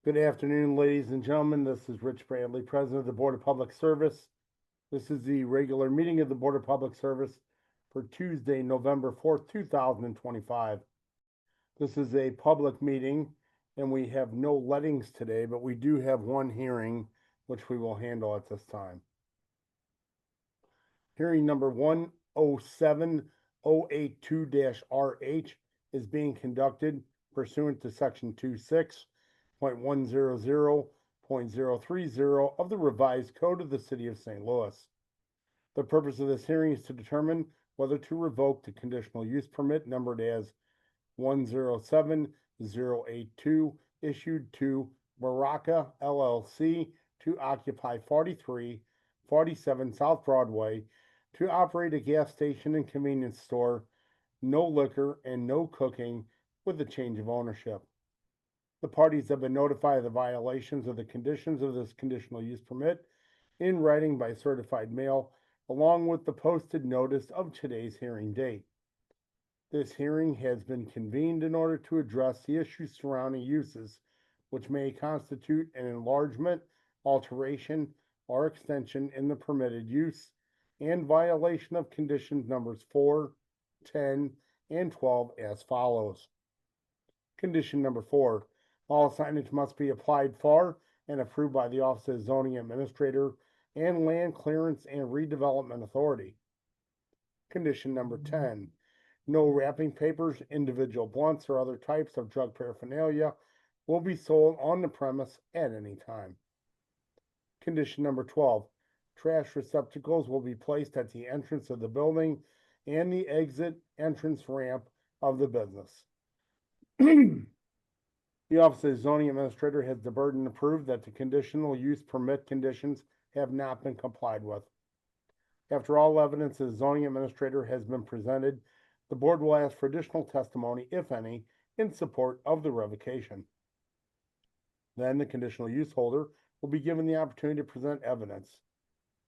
Good afternoon, ladies and gentlemen. This is Rich Bradley, President of the Board of Public Service. This is the regular meeting of the Board of Public Service for Tuesday, November 4th, 2025. This is a public meeting, and we have no lettings today, but we do have one hearing, which we will handle at this time. Hearing number 107082-RH is being conducted pursuant to Section 26.100.030 of the Revised Code of the City of St. Louis. The purpose of this hearing is to determine whether to revoke the conditional use permit numbered as 107082 issued to Baraka LLC to occupy 4347 South Broadway to operate a gas station and convenience store, no liquor and no cooking, with a change of ownership. The parties have been notified of the violations of the conditions of this conditional use permit in writing by certified mail, along with the posted notice of today's hearing date. This hearing has been convened in order to address the issues surrounding uses which may constitute an enlargement, alteration, or extension in the permitted use and violation of conditions numbers 4, 10, and 12 as follows. Condition number 4, all signage must be applied for and approved by the Office of Zoning Administrator and Land Clearance and Redevelopment Authority. Condition number 10, no wrapping papers, individual blunts, or other types of drug paraphernalia will be sold on the premise at any time. Condition number 12, trash receptacles will be placed at the entrance of the building and the exit entrance ramp of the business. The Office of Zoning Administrator has the burden to prove that the conditional use permit conditions have not been complied with. After all evidence of the zoning administrator has been presented, the board will ask for additional testimony, if any, in support of the revocation. Then the conditional use holder will be given the opportunity to present evidence.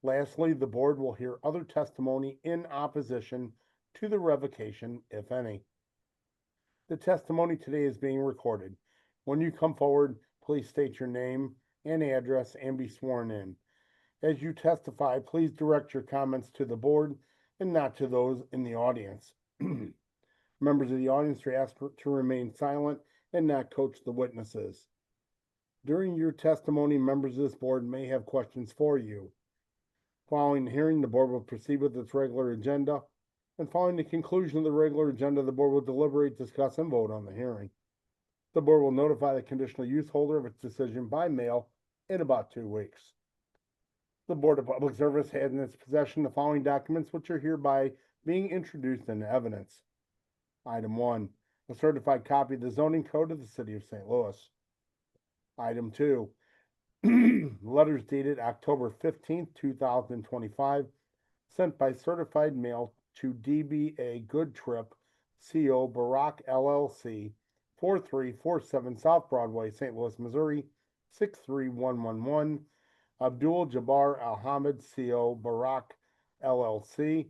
Lastly, the board will hear other testimony in opposition to the revocation, if any. The testimony today is being recorded. When you come forward, please state your name and address and be sworn in. As you testify, please direct your comments to the board and not to those in the audience. Members of the audience are asked to remain silent and not coach the witnesses. During your testimony, members of this board may have questions for you. Following the hearing, the board will proceed with its regular agenda, and following the conclusion of the regular agenda, the board will deliberate, discuss, and vote on the hearing. The board will notify the conditional use holder of its decision by mail in about 2 weeks. The Board of Public Service has in its possession the following documents, which are hereby being introduced into evidence. Item 1, a certified copy of the zoning code of the City of St. Louis. Item 2, letters dated October 15th, 2025, sent by certified mail to DBA Good Trip, CO Barak LLC, 4347 South Broadway, St. Louis, Missouri, 63111. Abdul Jabbar Alhamid, CO Barak LLC,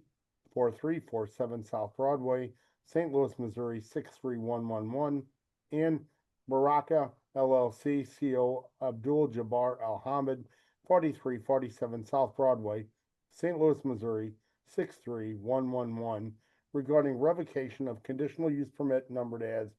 4347 South Broadway, St. Louis, Missouri, 63111. And Baraka LLC, CO Abdul Jabbar Alhamid, 4347 South Broadway, St. Louis, Missouri, 63111, regarding revocation of conditional use permit numbered as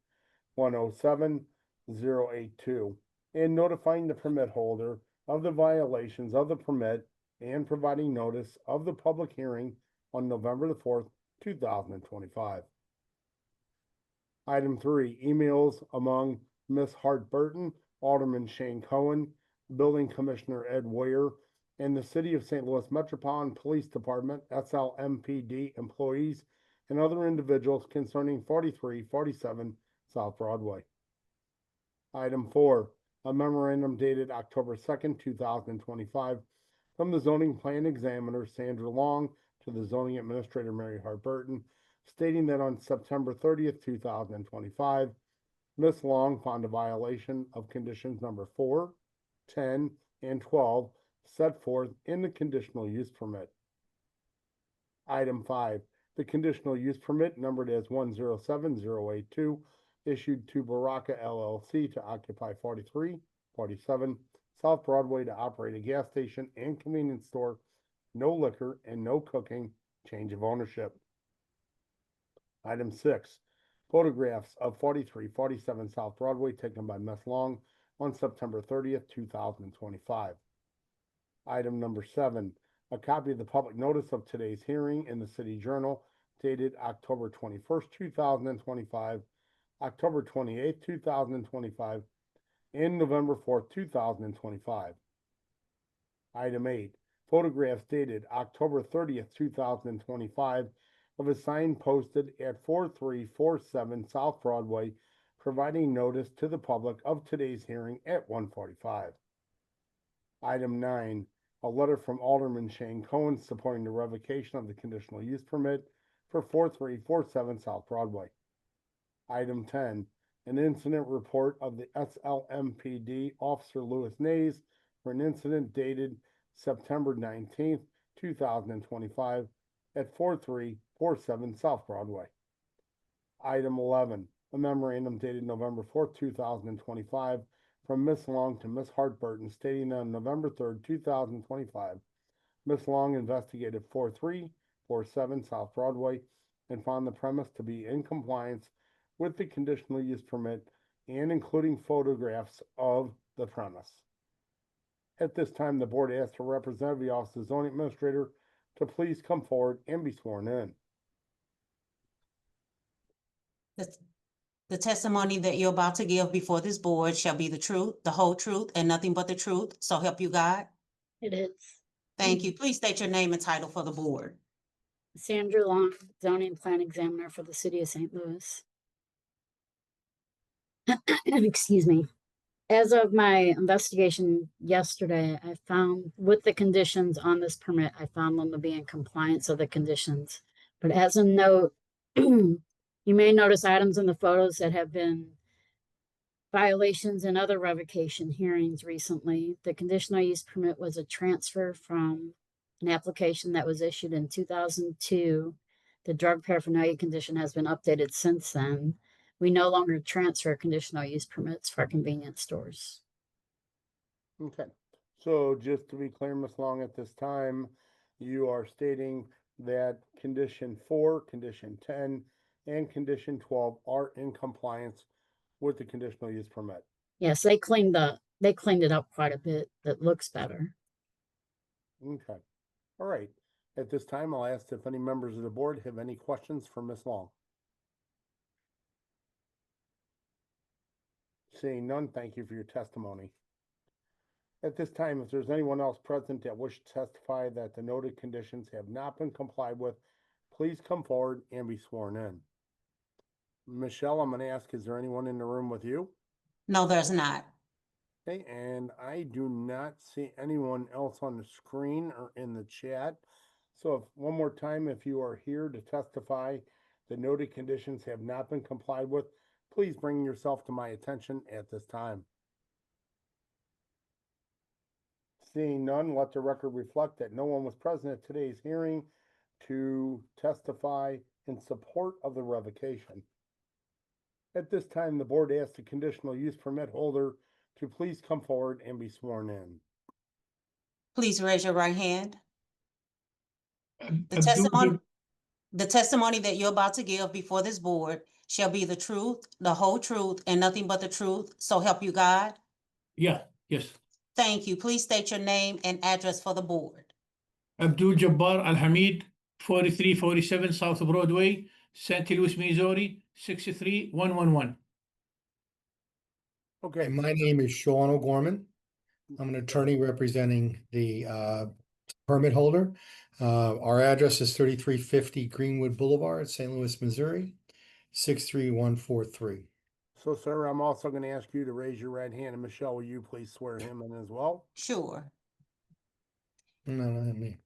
107082, and notifying the permit holder of the violations of the permit and providing notice of the public hearing on November the 4th, 2025. Item 3, emails among Ms. Hart Burton, Alderman Shane Cohen, Building Commissioner Ed Ware, and the City of St. Louis Metropolitan Police Department, SLMPD employees, and other individuals concerning 4347 South Broadway. Item 4, a memorandum dated October 2nd, 2025, from the zoning plan examiner Sandra Long to the zoning administrator Mary Hart Burton, stating that on September 30th, 2025, Ms. Long found a violation of conditions number 4, 10, and 12 set forth in the conditional use permit. Item 5, the conditional use permit numbered as 107082 issued to Baraka LLC to occupy 43 47 South Broadway to operate a gas station and convenience store, no liquor and no cooking, change of ownership. Item 6, photographs of 4347 South Broadway taken by Ms. Long on September 30th, 2025. Item number 7, a copy of the public notice of today's hearing in the City Journal dated October 21st, 2025, October 28th, 2025, and November 4th, 2025. Item 8, photographs dated October 30th, 2025 of a sign posted at 4347 South Broadway providing notice to the public of today's hearing at 1:45. Item 9, a letter from Alderman Shane Cohen supporting the revocation of the conditional use permit for 4347 South Broadway. Item 10, an incident report of the SLMPD Officer Lewis Nays for an incident dated September 19th, 2025 at 4347 South Broadway. Item 11, a memorandum dated November 4th, 2025 from Ms. Long to Ms. Hartburton stating that on November 3rd, 2025, Ms. Long investigated 4347 South Broadway and found the premise to be in compliance with the conditional use permit and including photographs of the premise. At this time, the board asks a representative of the Office of Zoning Administrator to please come forward and be sworn in. The testimony that you're about to give before this board shall be the truth, the whole truth, and nothing but the truth. So help you God. It is. Thank you. Please state your name and title for the board. Sandra Long, zoning plan examiner for the city of St. Louis. Excuse me. As of my investigation yesterday, I found with the conditions on this permit, I found them to be in compliance of the conditions. But as a note, you may notice items in the photos that have been violations in other revocation hearings recently. The conditional use permit was a transfer from an application that was issued in 2002. The drug paraphernalia condition has been updated since then. We no longer transfer conditional use permits for convenience stores. Okay, so just to be clear, Ms. Long, at this time, you are stating that condition 4, condition 10, and condition 12 are in compliance with the conditional use permit. Yes, they cleaned it up quite a bit. That looks better. Okay, all right. At this time, I'll ask if any members of the board have any questions for Ms. Long. Seeing none, thank you for your testimony. At this time, if there's anyone else present that wishes to testify that the noted conditions have not been complied with, please come forward and be sworn in. Michelle, I'm going to ask, is there anyone in the room with you? No, there's not. Okay, and I do not see anyone else on the screen or in the chat. So if one more time, if you are here to testify, the noted conditions have not been complied with, please bring yourself to my attention at this time. Seeing none, let the record reflect that no one was present at today's hearing to testify in support of the revocation. At this time, the board asks the conditional use permit holder to please come forward and be sworn in. Please raise your right hand. The Abdul- testimony that you're about to give before this board shall be the truth, the whole truth, and nothing but the truth. So help you God. Yes. Thank you. Please state your name and address for the board. Abdul Jabbar Al Hamid, 4347 South Broadway, St. Louis, Missouri, 63111. Okay, And my name is Sean O'Gorman. I'm an attorney representing the permit holder. Our address is 3350 Greenwood Boulevard, St. Louis, Missouri, 63143. so sir, I'm also going to ask you to raise your right hand, and Michelle, will you please swear him in as well? Sure. No, not me.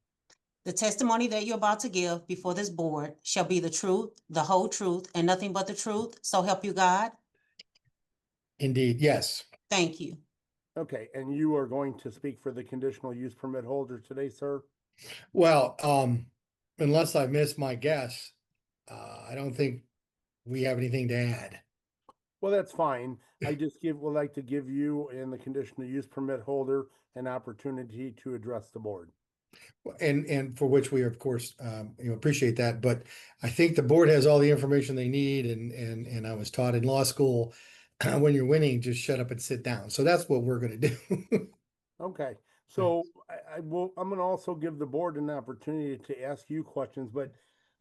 The testimony that you're about to give before this board shall be the truth, the whole truth, and nothing but the truth. So help you God. Indeed, yes. Thank you. Okay, and you are going to speak for the conditional use permit holder today, sir? Well, unless I missed my guess, I don't think we have anything to add. Well, that's fine. I just would like to give you and the conditional use permit holder an opportunity to address the board. And for which we, of course, appreciate that, but I think the board has all the information they need, and I was taught in law school, when you're winning, just shut up and sit down. So that's what we're gonna do. Okay, so I'm gonna also give the board an opportunity to ask you questions, but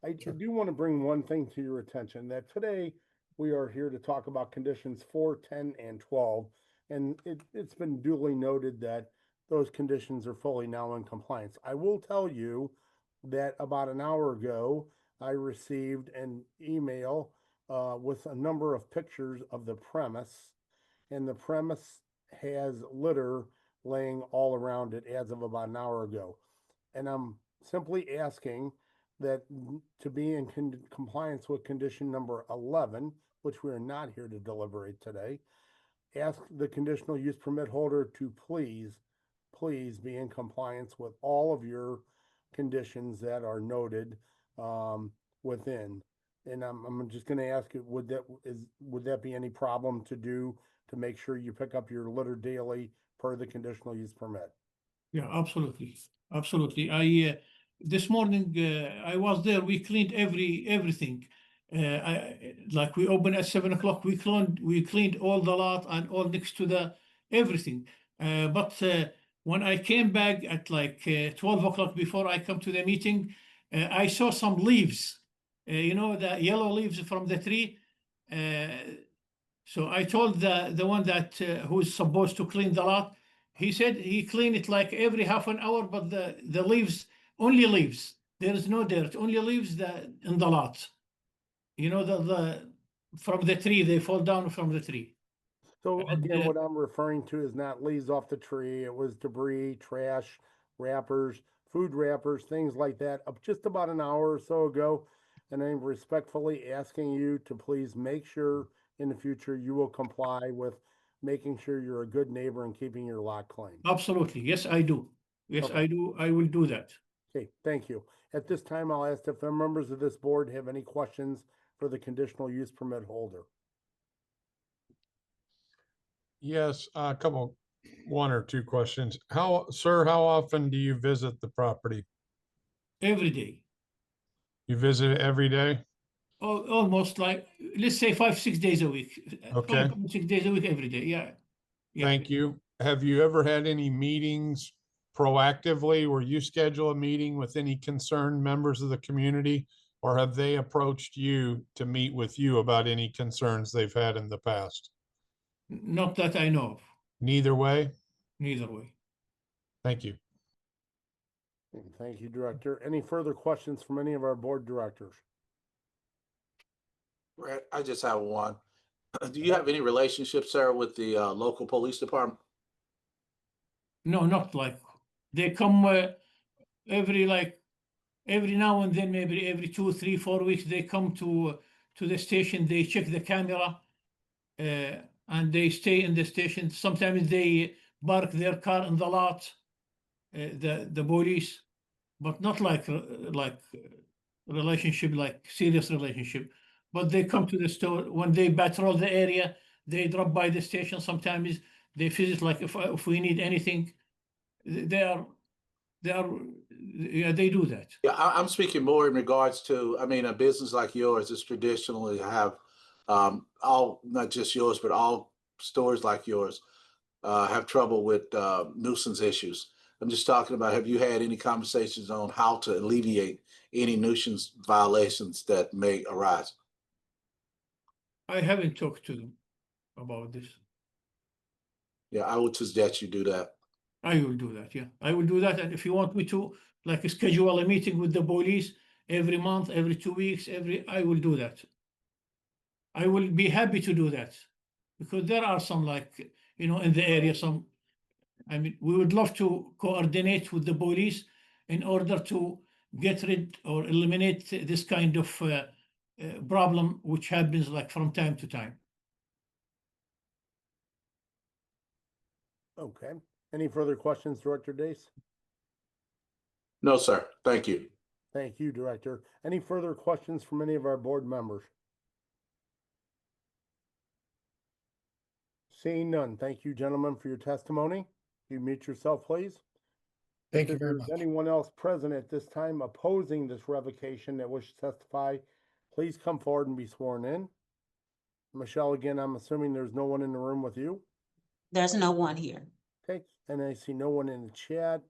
I Sure. do want to bring one thing to your attention, that today we are here to talk about conditions 4, 10, and 12. And it's been duly noted that those conditions are fully now in compliance. I will tell you that about an hour ago, I received an email with a number of pictures of the premise, and the premise has litter laying all around it as of about an hour ago. And I'm simply asking that to be in compliance with condition number 11, which we are not here to deliberate today, ask the conditional use permit holder to please be in compliance with all of your conditions that are noted within. And I'm just gonna ask you, would that be any problem to do, to make sure you pick up your litter daily per the conditional use permit? Yeah, absolutely, absolutely. I this morning I was there. We cleaned everything. Like we opened at 7 o'clock. We cleaned all the lot and all next to the everything. But when I came back at like 12 o'clock before I come to the meeting, I saw some leaves. The yellow leaves from the tree. So I told the one that who's supposed to clean the lot. He said he clean it like every half an hour, but the leaves, only leaves. There is no dirt, only leaves in the lot. The from the tree, they fall down from the tree. So And, again, what I'm referring to is not leaves off the tree. It was debris, trash, wrappers, food wrappers, things like that, just about an hour or so ago. And I'm respectfully asking you to please make sure in the future you will comply with making sure you're a good neighbor and keeping your lot clean. Absolutely, yes, I do. Yes, Okay. I do. I will do that. Okay, thank you. At this time, I'll ask if the members of this board have any questions for the conditional use permit holder. Yes, a couple, one or two questions. Sir, how often do you visit the property? Every day. You visit it every day? Almost like, let's say 5-6 days a week. Okay. 5-6 days a week, every day. Yeah. Yeah. Thank you. Have you ever had any meetings proactively where you schedule a meeting with any concerned members of the community? Or have they approached you to meet with you about any concerns they've had in the past? Not that I know of, Neither way? neither way. Thank you. Thank you, Director. Any further questions from any of our board directors? Brett, I just have one. Do you have any relationship, sir, with the local police department? No, not like, they come every now and then, maybe every 2, 3, 4 weeks, they come to the station, they check the camera, and they stay in the station. Sometimes they park their car in the lot, the police, but not like relationship, like serious relationship. But they come to the store when they patrol the area. They drop by the station. Sometimes they visit, like if we need anything. Yeah, they do that. Yeah, I'm speaking more in regards to, I mean, a business like yours is traditionally have all, not just yours, but all stores like yours have trouble with nuisance issues. I'm just talking about, have you had any conversations on how to alleviate any nuisance violations that may arise? I haven't talked to them about this. Yeah, I would suggest you do that. I will do that, yeah. I will do that. And if you want me to, like, schedule a meeting with the police every month, every 2 weeks, I will do that. I will be happy to do that because there are some, like, in the area, we would love to coordinate with the police in order to get rid or eliminate this kind of problem, which happens like from time to time. Okay. Any further questions, Director Dace? No, sir. Thank you. Thank you, Director. Any further questions from any of our board members? Seeing none, thank you, gentlemen, for your testimony. You mute yourself, please. Thank you If very there's much. anyone else present at this time opposing this revocation that wishes to testify, please come forward and be sworn in. Michelle, again, I'm assuming there's no one in the room with you. There's no one here. Okay, and I see no one in the chat,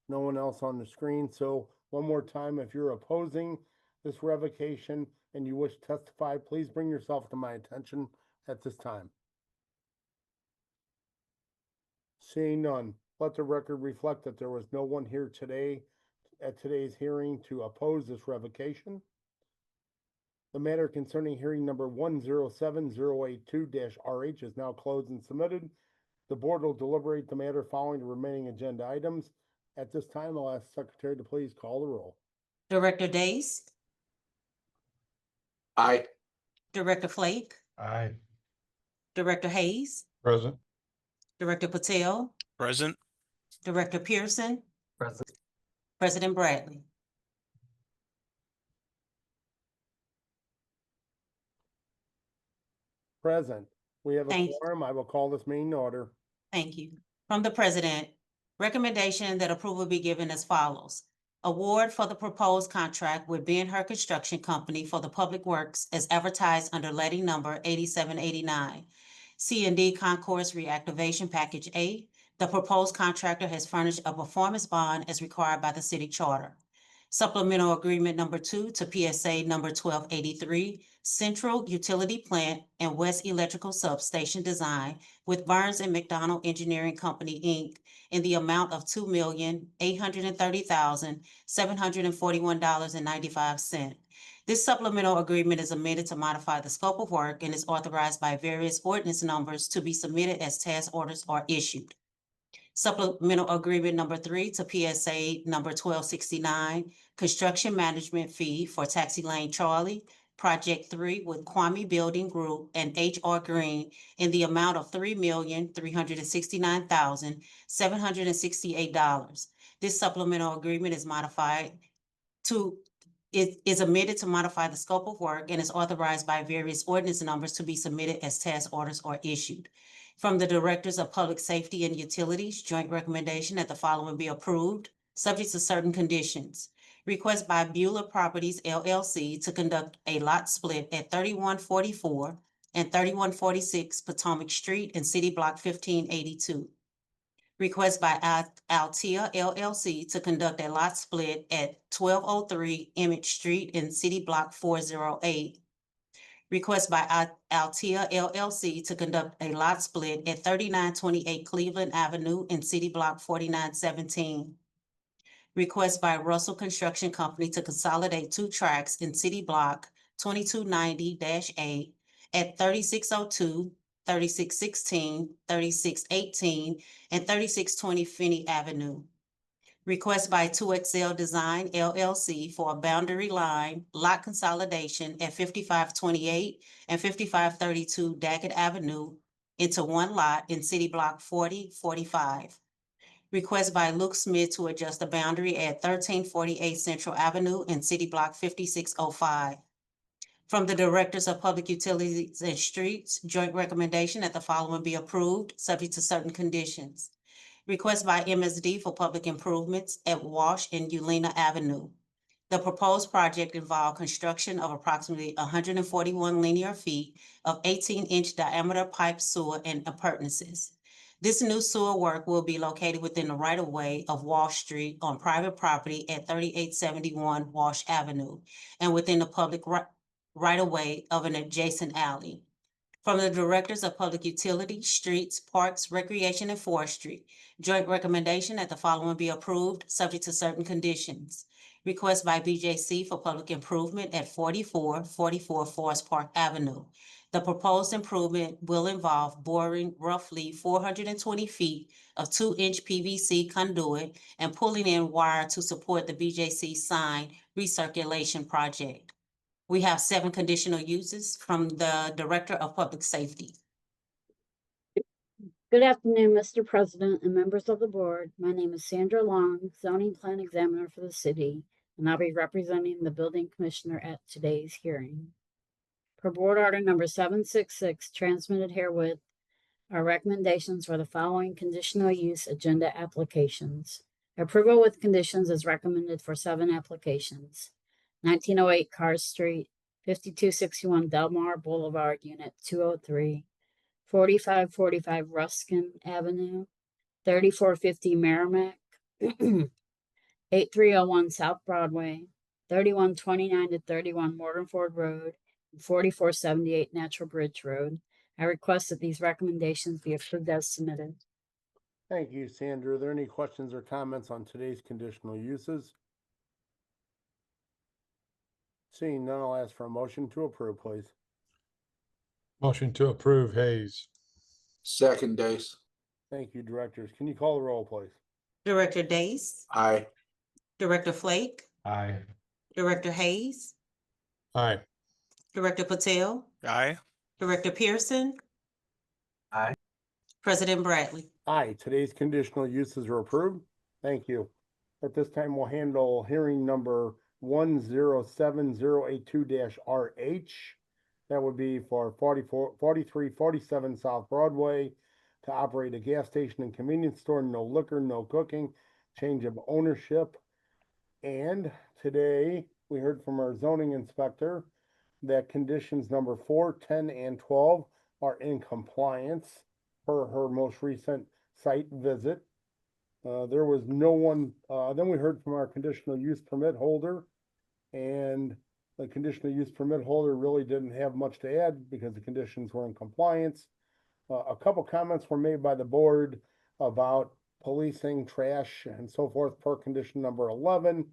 no one else on the screen. So one more time, if you're opposing this revocation and you wish to testify, please bring yourself to my attention at this time. Seeing none, let the record reflect that there was no one here today at today's hearing to oppose this revocation. The matter concerning hearing number 107082-RH is now closed and submitted. The board will deliberate the matter following the remaining agenda items. At this time, I'll ask the secretary to please call the roll. Director Days, Aye. Director Flake, Aye. Director Hayes, Present. Director Patel, Present. Director Pearson, Present. President Bradley. Present. We have a Thank you. quorum. I will call this meeting to order. Thank you. From the President, recommendation that approval be given as follows. Award for the proposed contract with Ben-Hur Construction Company for the Public Works as advertised under letting number 8789. C&D Concourse Reactivation Package A. The proposed contractor has furnished a performance bond as required by the city charter. Supplemental Agreement Number 2 to PSA Number 1283, Central Utility Plant and West Electrical Substation Design with Burns and McDonnell Engineering Company, Inc. in the amount of $2,830,741.95. This supplemental agreement is amended to modify the scope of work and is authorized by various ordinance numbers to be submitted as task orders are issued. Supplemental Agreement Number 3 to PSA Number 1269, Construction Management Fee for Taxi Lane Charlie, Project 3 with Kwame Building Group and H.R. Green in the amount of $3,369,768. This supplemental agreement is is amended to modify the scope of work and is authorized by various ordinance numbers to be submitted as task orders are issued. From the Directors of Public Safety and Utilities, joint recommendation that the following be approved, subject to certain conditions. Request by Beulah Properties LLC to conduct a lot split at 3144 and 3146 Potomac Street in City Block 1582. Request by Altea LLC to conduct a lot split at 1203 Emmett Street in City Block 408. Request by Altea LLC to conduct a lot split at 3928 Cleveland Avenue in City Block 4917. Request by Russell Construction Company to consolidate two tracks in City Block 2290-A at 3602, 3616, 3618, and 3620 Finney Avenue. Request by 2XL Design LLC for a boundary line lot consolidation at 5528 and 5532 Daggett Avenue into one lot in City Block 4045. Request by Luke Smith to adjust the boundary at 1348 Central Avenue in City Block 5605. From the Directors of Public Utilities and Streets, joint recommendation that the following be approved, subject to certain conditions. Request by MSD for public improvements at Wash and Ulena Avenue. The proposed project involved construction of approximately 141 linear feet of 18-inch diameter pipe sewer and appurtenances. This new sewer work will be located within the right-of-way of Wash Street on private property at 3871 Wash Avenue and within the public right-of-way of an adjacent alley. From the Directors of Public Utilities, Streets, Parks, Recreation, and Forestry, joint recommendation that the following be approved, subject to certain conditions. Request by BJC for public improvement at 4444 Forest Park Avenue. The proposed improvement will involve boring roughly 420 feet of 2-inch PVC conduit and pulling in wire to support the BJC sign recirculation project. We have 7 conditional uses from the Director of Public Safety. Good afternoon, Mr. President and members of the board. My name is Sandra Long, zoning plan examiner for the city, and I'll be representing the building commissioner at today's hearing. Per board order number 766, transmitted herewith, Our recommendations for the following conditional use agenda applications. Approval with conditions is recommended for 7 applications. 1908 Carr Street, 5261 Delmar Boulevard, Unit 203, 4545 Ruskin Avenue, 3450 Merrimack, 8301 South Broadway, 3129 to 31 Morganford Road, and 4478 Natural Bridge Road. I request that these recommendations be approved as submitted. Thank you, Sandra. Are there any questions or comments on today's conditional uses? Seeing none, I'll ask for a motion to approve, please. Motion to approve, Hayes. Second, Days. Thank you, directors. Can you call the roll, please? Director Days, Aye. Director Flake, Aye. Director Hayes, Aye. Director Patel, Aye. Director Pearson. Aye. President Bradley. Aye, today's conditional uses are approved. Thank you. At this time, we'll handle hearing number 107082-RH. That would be for 4347 South Broadway to operate a gas station and convenience store, no liquor, no cooking, change of ownership. And today, we heard from our zoning inspector that conditions number 4, 10, and 12 are in compliance per her most recent site visit. There was no one, then we heard from our conditional use permit holder, and the conditional use permit holder really didn't have much to add because the conditions were in compliance. A couple comments were made by the board about policing, trash, and so forth per condition number 11.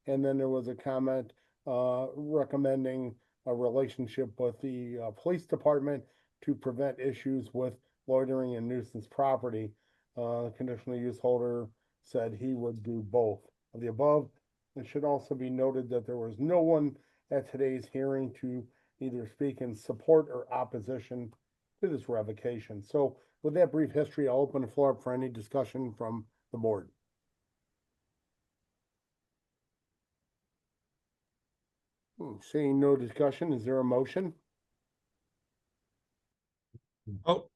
And then there was a comment recommending a relationship with the police department to prevent issues with loitering and nuisance property. The conditional use holder said he would do both of the above. It should also be noted that there was no one at today's hearing to either speak in support or opposition to this revocation. So with that brief history, I'll open the floor up for any discussion from the board. Seeing no discussion, is there a motion? I'll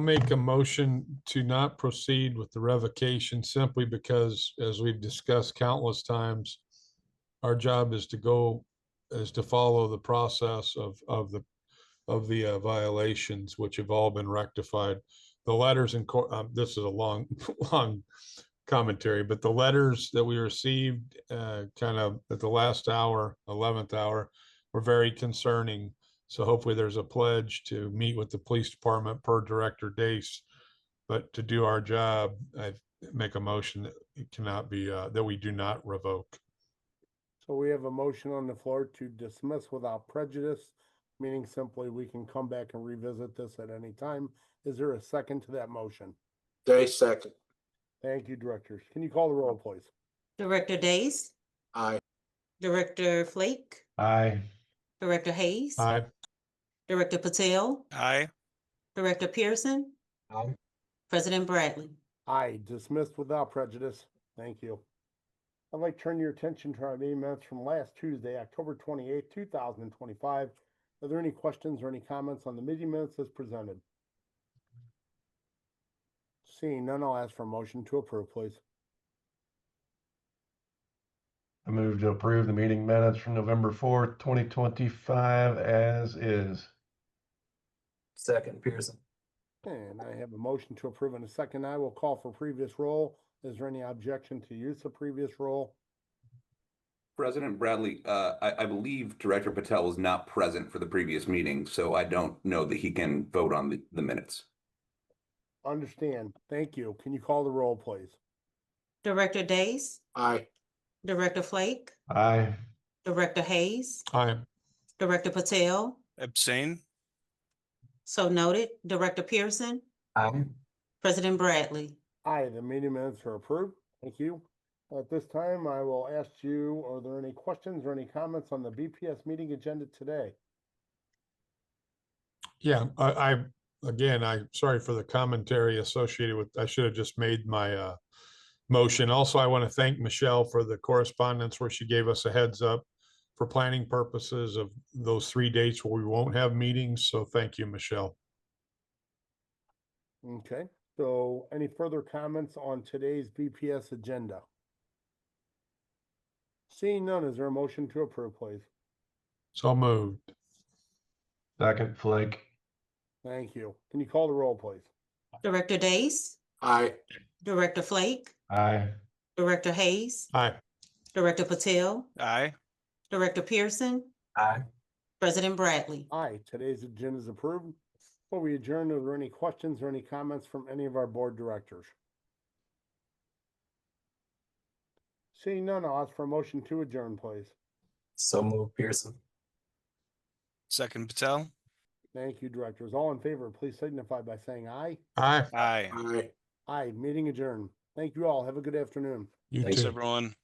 make a motion to not proceed with the revocation simply because, as we've discussed countless times, our job is to follow the process of the violations, which have all been rectified. The letters in court, this is a long commentary, but the letters that we received kind of at the last hour, 11th hour, were very concerning. So hopefully there's a pledge to meet with the police department per Director Dace, but to do our job, I make a motion that it cannot be, that we do not revoke. So we have a motion on the floor to dismiss without prejudice, meaning simply we can come back and revisit this at any time. Is there a second to that motion? Days, second. Thank you, directors. Can you call the roll, please? Director Days, Aye. Director Flake, Aye. Director Hayes, Aye. Director Patel, Aye. Director Pearson, Aye. President Bradley. Aye, dismissed without prejudice. Thank you. I'd like to turn your attention to our meeting minutes from last Tuesday, October 28th, 2025. Are there any questions or any comments on the meeting minutes as presented? Seeing none, I'll ask for a motion to approve, please. I move to approve the meeting minutes from November 4th, 2025 as is. Second, Pearson. And I have a motion to approve in a second. I will call for previous roll. Is there any objection to use of previous roll? President Bradley, I believe Director Patel was not present for the previous meeting, so I don't know that he can vote on the minutes. Understand. Thank you. Can you call the roll, please? Director Days, Aye. Director Flake, Aye. Director Hayes, Aye. Director Patel, Abstain. so noted. Director Pearson, Aye. President Bradley. Aye, the meeting minutes are approved. Thank you. At this time, I will ask you, are there any questions or any comments on the BPS meeting agenda today? Yeah, I'm sorry for the commentary associated with, I should have just made my motion. Also, I want to thank Michelle for the correspondence where she gave us a heads up for planning purposes of those 3 dates where we won't have meetings. So thank you, Michelle. Okay, so any further comments on today's BPS agenda? Seeing none, is there a motion to approve, please? So moved. Second, Flake. Thank you. Can you call the roll, please? Director Days, Aye. Director Flake, Aye. Director Hayes, Aye. Director Patel, Aye. Director Pearson, Aye. President Bradley. Aye, today's agenda is approved. Before we adjourn, are there any questions or any comments from any of our board directors? Seeing none, I'll ask for a motion to adjourn, please. So move Pearson. Second Patel. Thank you, directors. All in favor, please signify by saying aye. Aye. Aye. Aye. Aye, meeting adjourned. Thank you all. Have a good afternoon. You Thanks, too. everyone.